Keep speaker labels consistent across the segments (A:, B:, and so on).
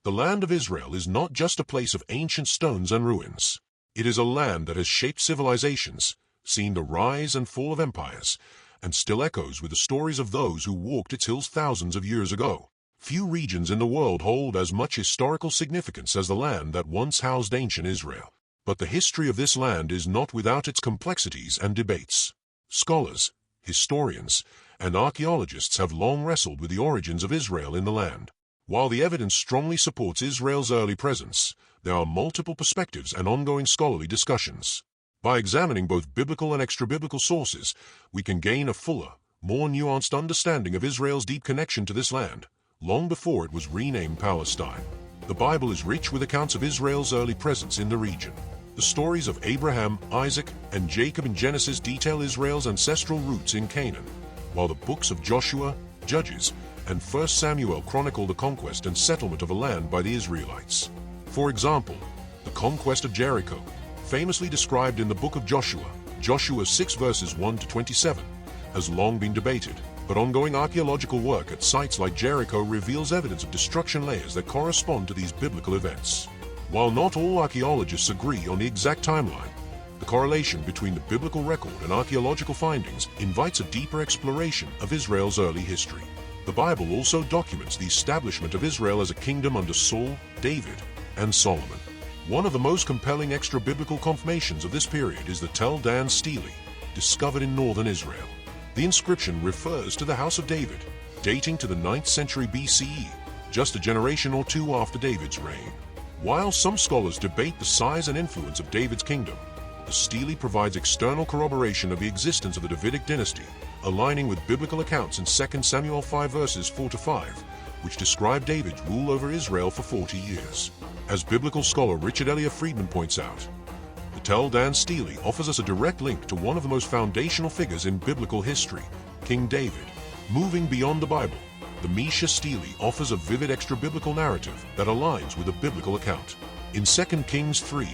A: The land of Israel is not just a place of ancient stones and ruins. It is a land that has shaped civilizations, seen the rise and fall of empires, and still echoes with the stories of those who walked its hills thousands of years ago. Few regions in the world hold as much historical significance as the land that once housed ancient Israel. But the history of this land is not without its complexities and debates. Scholars, historians, and archaeologists have long wrestled with the origins of Israel in the land. While the evidence strongly supports Israel's early presence, there are multiple perspectives and ongoing scholarly discussions. By examining both biblical and extrabiblical sources, we can gain a fuller, more nuanced understanding of Israel's deep connection to this land, long before it was renamed Palestine. The Bible is rich with accounts of Israel's early presence in the region. The stories of Abraham, Isaac, and Jacob in Genesis detail Israel's ancestral roots in Canaan, while the books of Joshua, Judges, and 1 Samuel chronicle the conquest and settlement of a land by the Israelites. For example, the conquest of Jericho, famously described in the book of Joshua 6 verses 1 to 27, has long been debated, but ongoing archaeological work at sites like Jericho reveals evidence of destruction layers that correspond to these biblical events. While not all archaeologists agree on the exact timeline, the correlation between the biblical record and archaeological findings invites a deeper exploration of Israel's early history. The Bible also documents the establishment of Israel as a kingdom under Saul, David, and Solomon. One of the most compelling extra-biblical confirmations of this period is the Tel Dan Stele, discovered in northern Israel. The inscription refers to the house of David, dating to the 9th century BCE, just a generation or two after David's reign. While some scholars debate the size and influence of David's kingdom, the stele provides external corroboration of the existence of the Davidic dynasty, aligning with biblical accounts in 2 Samuel 5 verses 4 to 5, which describe David's rule over Israel for 40 years. As biblical scholar Richard Elliott Friedman points out, the Tel Dan Stele offers us a direct link to one of the most foundational figures in biblical history, King David. Moving beyond the Bible, the Mesha Stele offers a vivid extra-biblical narrative that aligns with a biblical account. In 2 Kings 3,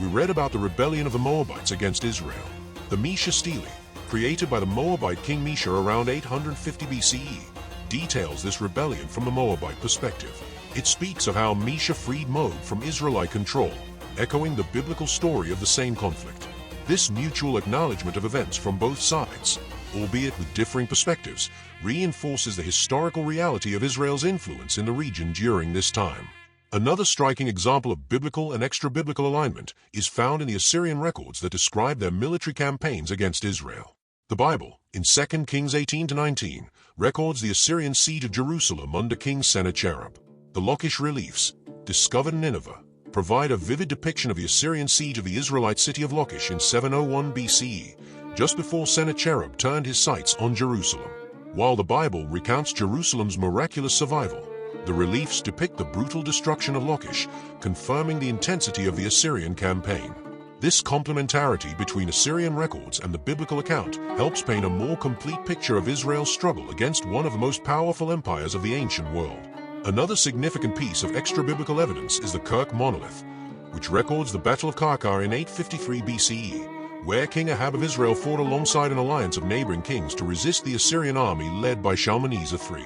A: we read about the rebellion of the Moabites against Israel. The Mesha Stele, created by the Moabite king Mesha around 850 BCE, details this rebellion from the Moabite perspective. It speaks of how Mesha freed Moab from Israelite control, echoing the biblical story of the same conflict. This mutual acknowledgement of events from both sides, albeit with differing perspectives, reinforces the historical reality of Israel's influence in the region during this time. Another striking example of biblical and extra-biblical alignment is found in the Assyrian records that describe their military campaigns against Israel. The Bible, in 2 Kings 18-19, records the Assyrian siege of Jerusalem under King Sennacherib. The Lachish reliefs, discovered in Nineveh, provide a vivid depiction of the Assyrian siege of the Israelite city of Lachish in 701 BCE, just before Sennacherib turned his sights on Jerusalem. While the Bible recounts Jerusalem's miraculous survival, the reliefs depict the brutal destruction of Lachish, confirming the intensity of the Assyrian campaign. This complementarity between Assyrian records and the biblical account helps paint a more complete picture of Israel's struggle against one of the most powerful empires of the ancient world. Another significant piece of extra-biblical evidence is the Qarqar monolith, which records the Battle of Qarqar in 853 BCE, where King Ahab of Israel fought alongside an alliance of neighboring kings to resist the Assyrian army led by Shalmaneser III.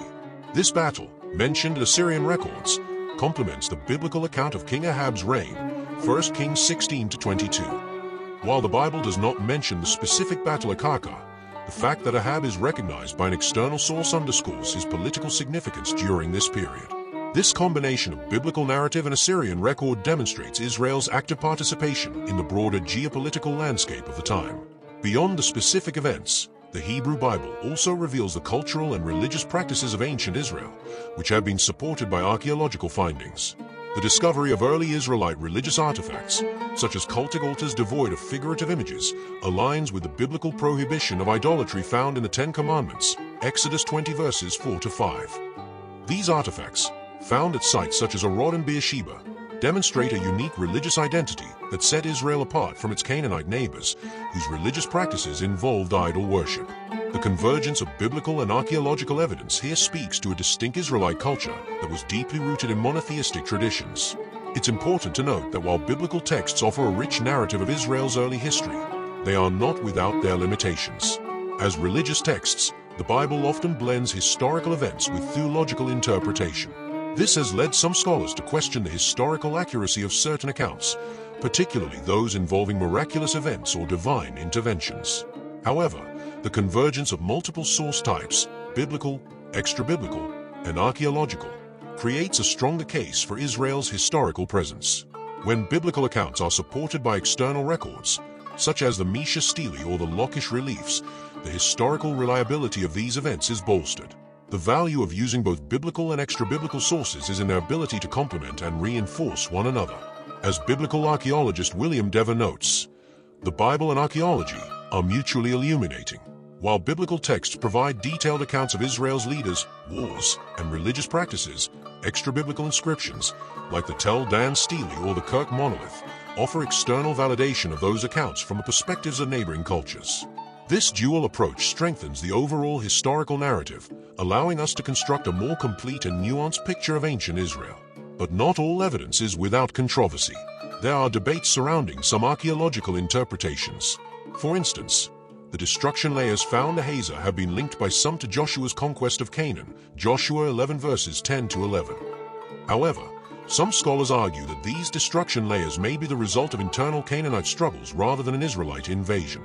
A: This battle, mentioned in Assyrian records, complements the biblical account of King Ahab's reign, 1 Kings 16-22. While the Bible does not mention the specific battle at Qarqar, the fact that Ahab is recognized by an external source underscores his political significance during this period. This combination of biblical narrative and Assyrian record demonstrates Israel's active participation in the broader geopolitical landscape of the time. Beyond the specific events, the Hebrew Bible also reveals the cultural and religious practices of ancient Israel, which have been supported by archaeological findings. The discovery of early Israelite religious artifacts, such as cultic altars devoid of figurative images, aligns with the biblical prohibition of idolatry found in the Ten Commandments, Exodus 20 verses 4 to 5. These artifacts, found at sites such as Arod and Beersheba, demonstrate a unique religious identity that set Israel apart from its Canaanite neighbors, whose religious practices involved idol worship. The convergence of biblical and archaeological evidence here speaks to a distinct Israelite culture that was deeply rooted in monotheistic traditions. It's important to note that while biblical texts offer a rich narrative of Israel's early history, they are not without their limitations. As religious texts, the Bible often blends historical events with theological interpretation. This has led some scholars to question the historical accuracy of certain accounts, particularly those involving miraculous events or divine interventions. However, the convergence of multiple source types, biblical, extrabiblical, and archaeological, creates a stronger case for Israel's historical presence. When biblical accounts are supported by external records, such as the Mesha Stele or the Lachish reliefs, the historical reliability of these events is bolstered. The value of using both biblical and extra-biblical sources is in their ability to complement and reinforce one another. As biblical archaeologist William Dever notes, the Bible and archaeology are mutually illuminating. While biblical texts provide detailed accounts of Israel's leaders, wars, and religious practices, extra-biblical inscriptions, like the Tel Dan Stele or the Qarqar monolith, offer external validation of those accounts from the perspectives of neighboring cultures. This dual approach strengthens the overall historical narrative, allowing us to construct a more complete and nuanced picture of ancient Israel. But not all evidence is without controversy. There are debates surrounding some archaeological interpretations. For instance, the destruction layers found at Hazor have been linked by some to Joshua's conquest of Canaan, Joshua 11 verses 10 to 11. However, some scholars argue that these destruction layers may be the result of internal Canaanite struggles rather than an Israelite invasion.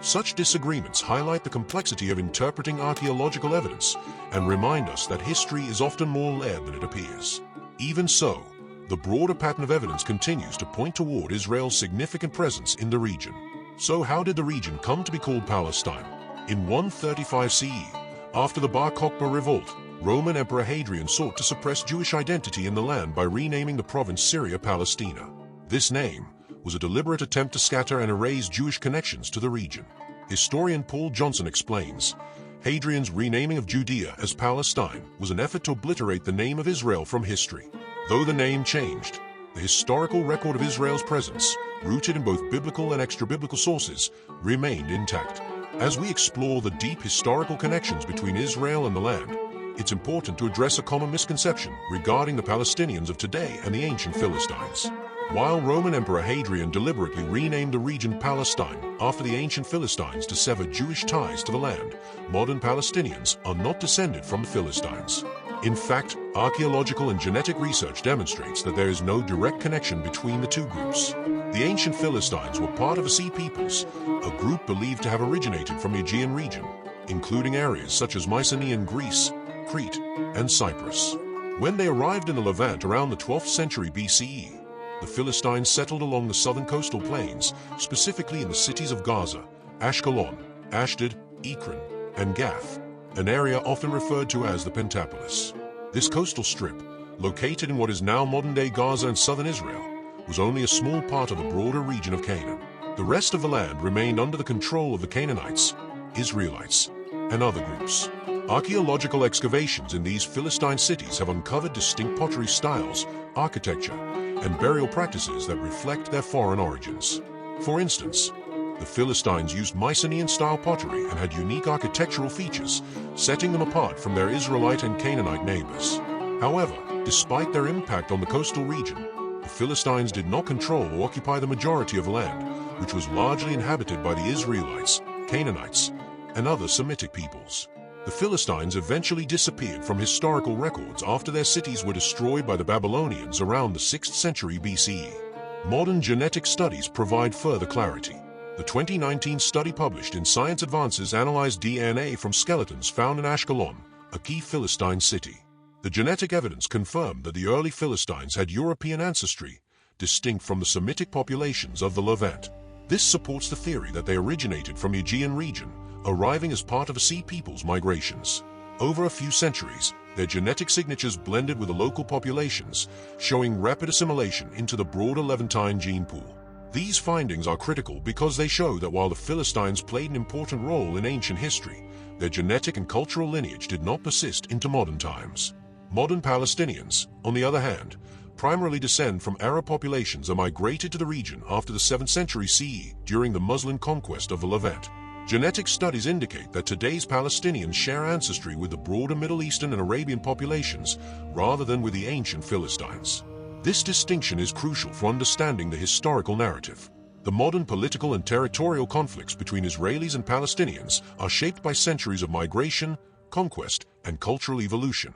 A: Such disagreements highlight the complexity of interpreting archaeological evidence and remind us that history is often more layered than it appears. Even so, the broader pattern of evidence continues to point toward Israel's significant presence in the region. So how did the region come to be called Palestine? In 135 CE, after the Bar Kokhba revolt, Roman Emperor Hadrian sought to suppress Jewish identity in the land by renaming the province Syria Palestina. This name was a deliberate attempt to scatter and erase Jewish connections to the region. Historian Paul Johnson explains, Hadrian's renaming of Judea as Palestine was an effort to obliterate the name of Israel from history. Though the name changed, the historical record of Israel's presence, rooted in both biblical and extra-biblical sources, remained intact. As we explore the deep historical connections between Israel and the land, it's important to address a common misconception regarding the Palestinians of today and the ancient Philistines. While Roman Emperor Hadrian deliberately renamed the region Palestine after the ancient Philistines to sever Jewish ties to the land, modern Palestinians are not descended from the Philistines. In fact, archaeological and genetic research demonstrates that there is no direct connection between the two groups. The ancient Philistines were part of the Sea Peoples, a group believed to have originated from the Aegean region, including areas such as Mycenaean Greece, Crete, and Cyprus. When they arrived in the Levant around the 12th century BCE, the Philistines settled along the southern coastal plains, specifically in the cities of Gaza, Ashkelon, Ashdod, Ekron, and Gath, an area often referred to as the Pentapolis. This coastal strip, located in what is now modern-day Gaza and southern Israel, was only a small part of the broader region of Canaan. The rest of the land remained under the control of the Canaanites, Israelites, and other groups. Archaeological excavations in these Philistine cities have uncovered distinct pottery styles, architecture, and burial practices that reflect their foreign origins. For instance, the Philistines used Mycenaean-style pottery and had unique architectural features, setting them apart from their Israelite and Canaanite neighbors. However, despite their impact on the coastal region, the Philistines did not control or occupy the majority of land, which was largely inhabited by the Israelites, Canaanites, and other Semitic peoples. The Philistines eventually disappeared from historical records after their cities were destroyed by the Babylonians around the 6th century BCE. Modern genetic studies provide further clarity. The 2019 study published in Science Advances analyzed DNA from skeletons found in Ashkelon, a key Philistine city. The genetic evidence confirmed that the early Philistines had European ancestry, distinct from the Semitic populations of the Levant. This supports the theory that they originated from the Aegean region, arriving as part of the Sea Peoples' migrations. Over a few centuries, their genetic signatures blended with the local populations, showing rapid assimilation into the broader Levantine gene pool. These findings are critical because they show that while the Philistines played an important role in ancient history, their genetic and cultural lineage did not persist into modern times. Modern Palestinians, on the other hand, primarily descend from Arab populations that migrated to the region after the 7th century CE during the Muslim conquest of the Levant. Genetic studies indicate that today's Palestinians share ancestry with the broader Middle Eastern and Arabian populations rather than with the ancient Philistines. This distinction is crucial for understanding the historical narrative. The modern political and territorial conflicts between Israelis and Palestinians are shaped by centuries of migration, conquest, and cultural evolution,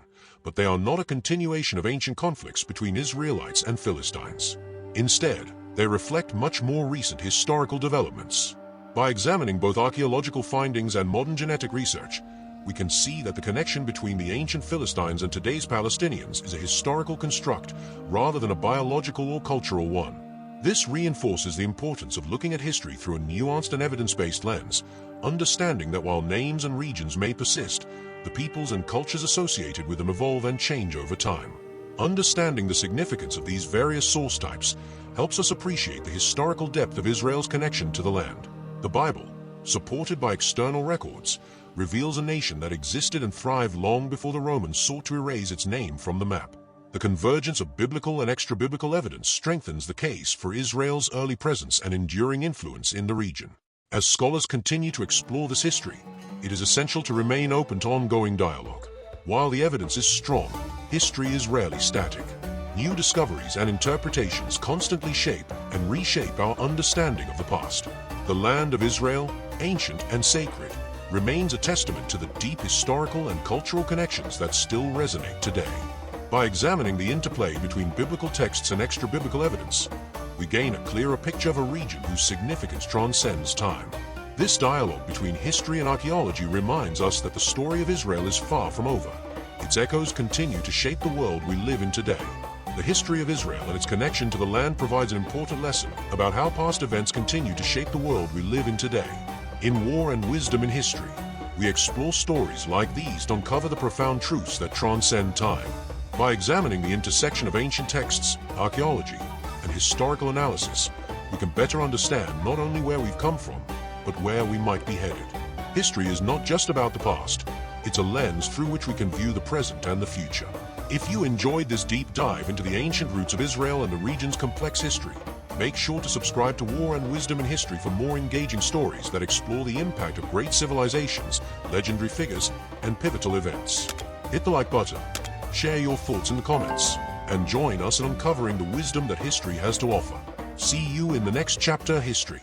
A: but they are not a continuation of ancient conflicts between Israelites and Philistines. Instead, they reflect much more recent historical developments. By examining both archaeological findings and modern genetic research, we can see that the connection between the ancient Philistines and today's Palestinians is a historical construct rather than a biological or cultural one. This reinforces the importance of looking at history through a nuanced and evidence-based lens, understanding that while names and regions may persist, the peoples and cultures associated with them evolve and change over time. Understanding the significance of these various source types helps us appreciate the historical depth of Israel's connection to the land. The Bible, supported by external records, reveals a nation that existed and thrived long before the Romans sought to erase its name from the map. The convergence of biblical and extrabiblical evidence strengthens the case for Israel's early presence and enduring influence in the region. As scholars continue to explore this history, it is essential to remain open to ongoing dialogue. While the evidence is strong, history is rarely static. New discoveries and interpretations constantly shape and reshape our understanding of the past. The land of Israel, ancient and sacred, remains a testament to the deep historical and cultural connections that still resonate today. By examining the interplay between biblical texts and extra-biblical evidence, we gain a clearer picture of a region whose significance transcends time. This dialogue between history and archaeology reminds us that the story of Israel is far from over. Its echoes continue to shape the world we live in today. The history of Israel and its connection to the land provides an important lesson about how past events continue to shape the world we live in today. In War and Wisdom in History, we explore stories like these to uncover the profound truths that transcend time. By examining the intersection of ancient texts, archaeology, and historical analysis, we can better understand not only where we've come from, but where we might be headed. History is not just about the past, it's a lens through which we can view the present and the future. If you enjoyed this deep dive into the ancient roots of Israel and the region's complex history, make sure to subscribe to War and Wisdom in History for more engaging stories that explore the impact of great civilizations, legendary figures, and pivotal events. Hit the like button, share your thoughts in the comments, and join us in uncovering the wisdom that history has to offer. See you in the next chapter, History.